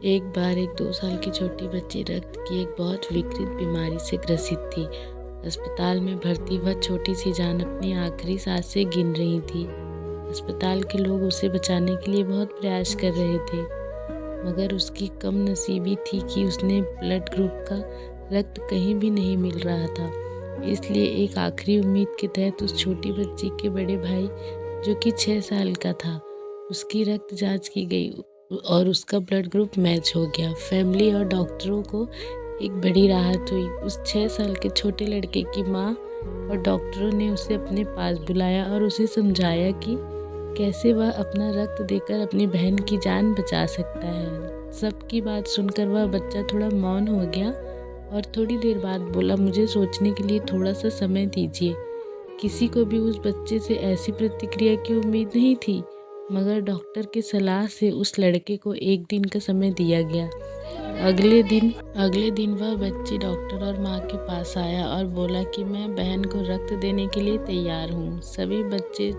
एक बार एक 2 साल की छोटी बच्ची रक्त की एक बहुत विकृत बीमारी से ग्रसित थी। अस्पताल में भर्ती वह छोटी सी जान अपनी आखिरी सांसें गिन रही थी। अस्पताल के लोग उसे बचाने के लिए बहुत प्रयास कर रहे थे, मगर उसकी कम नसीबी थी कि उसने ब्लड ग्रुप का रक्त कहीं भी नहीं मिल रहा था। इसलिए एक आखिरी उम्मीद के तहत उस छोटी बच्ची के बड़े भाई, जो कि 6 साल का था, उसकी रक्त जांच की गई और उसका ब्लड ग्रुप मैच हो गया। फैमिली और डॉक्टरों को एक बड़ी राहत हुई। उस 6 साल के छोटे लड़के की माँ और डॉक्टरों ने उसे अपने पास बुलाया और उसे समझाया कि कैसे वह अपना रक्त देकर अपनी बहन की जान बचा सकता है। सबकी बात सुनकर वह बच्चा थोड़ा मौन हो गया और थोड़ी देर बाद बोला, मुझे सोचने के लिए थोड़ा सा समय दीजिए। किसी को भी उस बच्चे से ऐसी प्रतिक्रिया की उम्मीद नहीं थी, मगर डॉक्टर की सलाह से उस लड़के को 1 दिन का समय दिया गया। अगले दिन वह बच्ची डॉक्टर और माँ के पास आया और बोला कि मैं बहन को रक्त देने के लिए तैयार हूँ। सभी बच्चे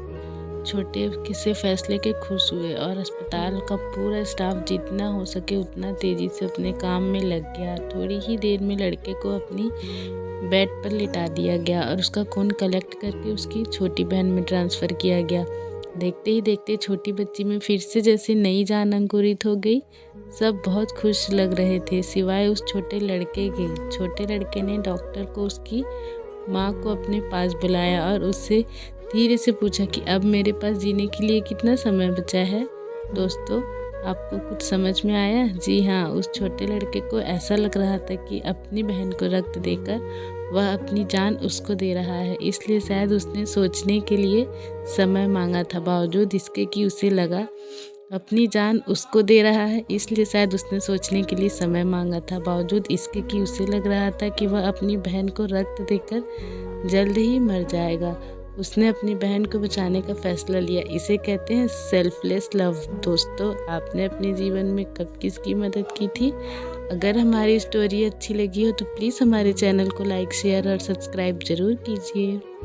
छोटे किसी फैसले के खुश हुए और अस्पताल का पूरा स्टाफ जितना हो सके उतना तेजी से अपने काम में लग गया। थोड़ी ही देर में लड़के को अपनी बेड पर लिटा दिया गया और उसका खून कलेक्ट करके उसकी छोटी बहन में ट्रांसफ़र किया गया। देखते ही देखते छोटी बच्ची में फिर से जैसे नई जान अंकुरित हो गई। सब बहुत खुश लग रहे थे, सिवाय उस छोटे लड़के के। छोटे लड़के ने डॉक्टर को उसकी माँ को अपने पास बुलाया और उससे धीरे से पूछा कि अब मेरे पास जीने के लिए कितना समय बचा है। दोस्तों, आपको कुछ समझ में आया? जी हाँ, उस छोटे लड़के को ऐसा लग रहा था कि अपनी बहन को रक्त देकर वह अपनी जान उसको दे रहा है, इसलिए शायद उसने सोचने के लिए समय मांगा था। बावजूद इसके कि उसे लगा अपनी जान उसको दे रहा है, इसलिए शायद उसने सोचने के लिए समय मांगा था। बावजूद इसके कि उसे लग रहा था कि वह अपनी बहन को रक्त देकर जल्द ही मर जाएगा, उसने अपनी बहन को बचाने का फैसला लिया। इसे कहते हैं सेल्फलेस लव। दोस्तों, आपने अपने जीवन में कब किसकी मदद की थी? अगर हमारी स्टोरी अच्छी लगी हो तो प्लीज़ हमारे चैनल को लाइक, शेयर और सब्सक्राइब ज़रूर कीजिए।